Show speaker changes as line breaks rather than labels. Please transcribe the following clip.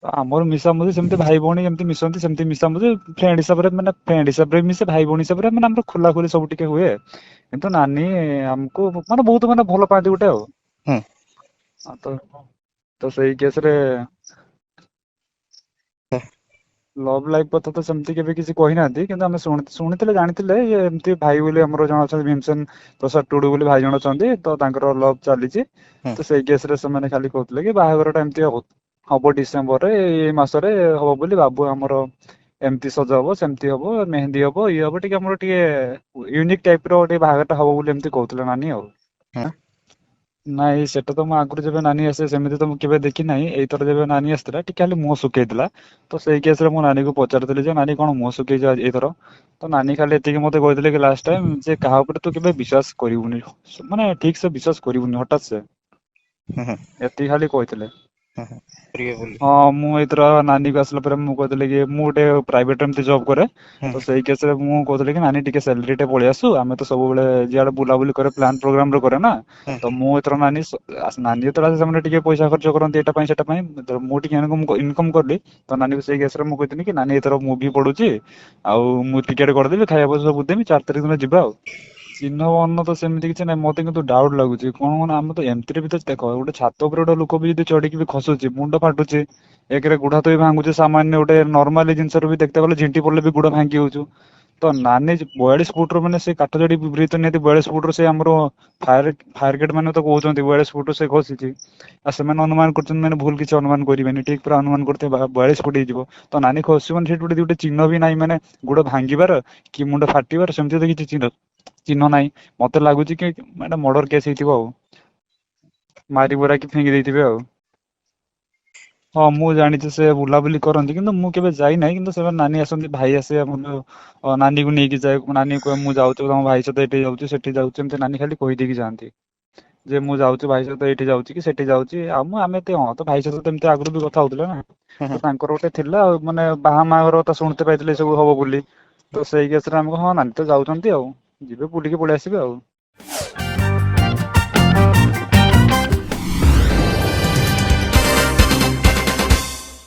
ତ ଆମର ମିଶାମିଶି ସେମିତି ଭାଇ ଭଉଣୀ ଯେମିତି ମିଶନ୍ତି ସେମିତି ମିଶାମିଶି ଫ୍ରେଣ୍ଡ ହିସାବରେ ମିଶେ, ଭାଇ ଭଉଣୀ ହିସାବରେ ମାନେ ଆମର ଖୋଲା ଖୋଲି ସବୁ ଟିକେ ହୁଏ। କିନ୍ତୁ ନାନୀ ଆମକୁ ମାନେ ବହୁତ ମାନେ ଭଲ ପାଆନ୍ତି ଗୋଟେ ଆଉ।
ହୁଁ
ହଁ, ତ ସେଇ କେସରେ
ହୁଁ
ଲଭ୍ ଲାଇଫ୍ କଥା ତ ସେମିତି କେବେ କିଛି କହିନାହାନ୍ତି, କିନ୍ତୁ ଆମେ ଶୁଣିଥିଲେ ଜାଣିଥିଲେ ଯେ ଏମିତି ଭାଇ ବୋଲି ଆମର ଜଣେ ଅଛନ୍ତି ଭୀମସେନ ପ୍ରସାଦ ଟୁଡୁ ବୋଲି ଭାଇ ଜଣେ ଅଛନ୍ତି, ତ ତାଙ୍କର ଲଭ୍ ଚାଲିଛି।
ହୁଁ
ତ ସେଇ କେସରେ ସେମାନେ ଖାଲି କହୁଥିଲେ କି ବାହାଘର ଟା ଏମିତି ହବ ଡିସେମ୍ବରରେ ଏଇ ମାସରେ ହବ ବୋଲି। ବାବୁ ଆମର ଏମିତି ସଜ ହବ, ସେମିତି ହବ, ମେହେନ୍ଦୀ ହବ, ଇଏ ହବ, ଟିକେ ଆମର ଟିକେ ୟୁନିକ୍ ଟାଇପ ର ଟିକେ ବାହାଘରଟା ହବ ବୋଲି ଏମିତି କହୁଥିଲେ ନାନୀ ଆଉ।
ହୁଁ
ନାଇଁ ସେଟା ତ ମୁଁ ଆଗରୁ ଯେବେ ନାନୀ ଆସେ ସେମିତି ତ ମୁଁ କେବେ ଦେଖି ନାହିଁ। ଏଇଥର ଯେବେ ନାନୀ ଆସିଥିଲା ଟିକେ ଖାଲି ମୁହଁ ଶୁଖେଇଥିଲା। ତ ସେଇ କେସ ରେ ମୁଁ ନାନୀକୁ ପଚାରୁଥିଲି ଯେ ନାନୀ କଣ ମୁହଁ ଶୁଖେଇଛ ଏଇଥର? ତ ନାନୀ ଖାଲି ଏତିକି ମତେ କହିଥିଲେ କି ଲାଷ୍ଟ ଟାଇମ ଯେ କାହା ଉପରେ ତୁ କେବେ ବିଶ୍ବାସ କରିବୁନି, ମାନେ ଠିକ ସେ ବିଶ୍ବାସ କରିବୁନି ହଠାତ୍ ସେ,
ହୁଁ ହୁଁ
ଏତିକି ଖାଲି କହିଥିଲେ।
ହୁଁ ପ୍ରିୟ ବୋଲି।
ହଁ ମୁଁ ଏଇଥର ନାନୀକୁ ଆସିଲା ପରେ ମୁଁ କହିଥିଲି କି ମୁଁ ଗୋଟେ ପ୍ରାଇଭେଟ ଏମିତି ଜବ୍ କରେ।
ହୁଁ
ତ ସେଇ କେସରେ ମୁଁ କହୁଥିଲି କି ନାନୀ ଟିକେ ସାଲେରୀ ଟେ ପଳେଇ ଆସୁ, ଆମେ ତ ସବୁବେଳେ ଯିଆଡେ ବୁଲାବୁଲି କରେ ପ୍ଲାନ ପ୍ରୋଗ୍ରାମ ରେ କରେ ନା।
ହୁଁ
ତ ମୁଁ ଏଥର ନାନୀ ଯେତେବେଳେ ଆସେ ସେମାନେ ଟିକେ ପଇସା ଖର୍ଚ୍ଚ କରନ୍ତି ଏଇଟା ପାଇଁ ସେଟା ପାଇଁ, ମୁଁ ଟିକେ ଇନକମ କଲି। ତ ନାନୀକୁ ସେଇ କେସରେ ମୁଁ କହିଥିଲି କି ନାନୀ ଏଥର ମୁଭି ପଡୁଛି, ଆଉ ମୁଁ ଟିକେଟ କରିଦେବି, ଖାଇବା ପଇସା ସବୁ ଦେବି, 4 ତାରିଖ ଦିନ ଯିବା ଆଉ। ଚିହ୍ନ ବର୍ଣ୍ଣ ତ ସେମିତି କିଛି ନାହିଁ, ମତେ କିନ୍ତୁ ଡାଉଟ୍ ଲାଗୁଛି କଣ କଣ ଆମେ ତ ଏମିତିରେ ବି ତ ଦେଖ ଗୋଟେ ଛାତ ଉପରେ ଗୋଟେ ଲୋକ ବି ଯଦି ଚଢିକି ବି ଖସୁଛି ମୁଣ୍ଡ ଫାଟୁଛି। ଏକରେ ଗୋଡ ହାତ ବି ଭାଙ୍ଗୁଛି, ସାମାନ୍ୟ ଗୋଟେ ନର୍ମାଲି ଜିନିଷରୁ ବି ଦେଖିତେ ଗଲେ ଝିଣ୍ଟି ପଡିଲେ ବି ଗୋଡ ଭାଙ୍ଗି ଯାଉଛୁ। ତ ନାନୀ 42 ଫୁଟର ମାନେ ସେ କାଠ ଯୋଡି ବ୍ରିଜ ନିହାତି 42 ଫୁଟର ସେ ଆମର ଫାୟାର ଗେଟ୍ ମାନେ ତ କହୁଛନ୍ତି 42 ଫୁଟରୁ ସେ ଖସିଛି। ଆଉ ସେମାନେ ଅନୁମାନ କରୁଛନ୍ତି ମାନେ ଭୁଲ କିଛି ଅନୁମାନ କରିବେନି, ଠିକ ପୁରା ଅନୁମାନ କରୁଥିବେ 42 ଫୁଟ ହେଇଯିବ। ତ ନାନୀ ଖସିବ ମାନେ ସେଠି ଗୋଟେ ଚିହ୍ନ ବି ନାହିଁ, ମାନେ ଗୋଡ ଭାଙ୍ଗିବାର କି ମୁଣ୍ଡ ଫାଟିବାର ସେମିତି ତ କିଛି ଚିହ୍ନ ନାହିଁ। ମତେ ଲାଗୁଛି କି ମାନେ ମର୍ଡର କେସ୍ ହେଇଥିବ ଆଉ। ମାରି ମୁରାକି ଫିଙ୍ଗି ଦେଇଥିବେ ଆଉ। ହଁ ମୁଁ ଜାଣିଛି ସେ ବୁଲାବୁଲି କରନ୍ତି, କିନ୍ତୁ ମୁଁ କେବେ ଯାଇନାହିଁ। କିନ୍ତୁ ସେମାନେ ନାନୀ ଆସନ୍ତି, ଭାଇ ଆସେ ଆମର ନାନୀକୁ ନେଇକି ଯାଏ, ନାନୀ କହେ ମୁଁ ଯାଉଛି ତମ ଭାଇ ସହିତ ଏଠି ଯାଉଛି ସେଠି ଯାଉଛି, ଏମିତି ନାନୀ ଖାଲି କହିଦେଇକି ଯାଆନ୍ତି। ଯେ ମୁଁ ଯାଉଛି ଭାଇ ସହିତ ଏଇଠି ଯାଉଛି କି ସେଠି ଯାଉଛି, ଆଉ ଆମେ ଏତେ ହଁ ତ ଭାଇ ସହିତ ଏମିତି ଆଗରୁ ବି କଥା ହଉଥିଲେ ନା।
ହୁଁ ହୁଁ
ତ ତାଙ୍କର ଗୋଟେ ଥିଲା ଆଉ, ମାନେ ବାହା ମାହାଘର କଥା ଶୁଣିତେ ପାଇଥିଲେ ସବୁ ହବ ବୋଲି। ତ ସେଇ କେସରେ ଆମକୁ ହଁ ନାନୀ ତ ଯାଉଛନ୍ତି ଆଉ, ଯିବେ ବୁଲିକି ପଳେଇ ଆସିବେ ଆଉ।